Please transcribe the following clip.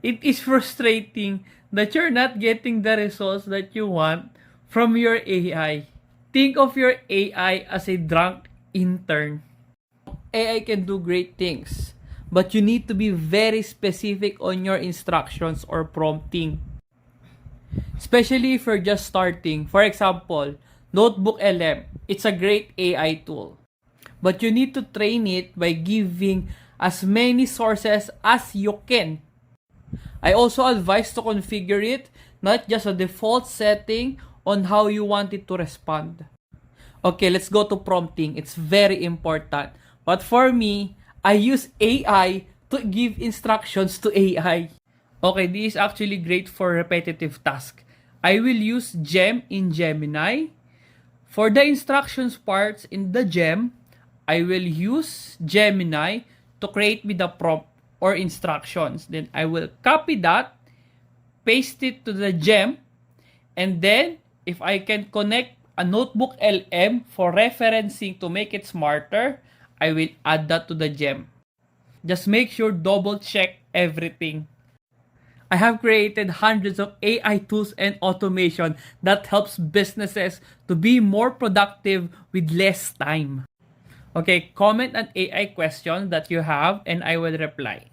It is frustrating that you're not getting the results that you want from your AI. Think of your AI as a drunk intern. AI can do great things, but you need to be very specific on your instructions or prompting. Especially if you're just starting. For example, Notebook LM, it's a great AI tool. But you need to train it by giving as many sources as you can. I also advise to configure it, not just a default setting on how you want it to respond. Okay, let's go to prompting. It's very important. But for me, I use AI to give instructions to AI. Okay, this is actually great for repetitive tasks. I will use Gem in Gemini. For the instructions parts in the Gem, I will use Gemini to create me the prompt or instructions. Then I will copy that, paste it to the Gem, and then if I can connect a Notebook LM for referencing to make it smarter, I will add that to the Gem. Just make sure double check everything. I have created hundreds of AI tools and automation that helps businesses to be more productive with less time. Okay, comment an AI question that you have and I will reply.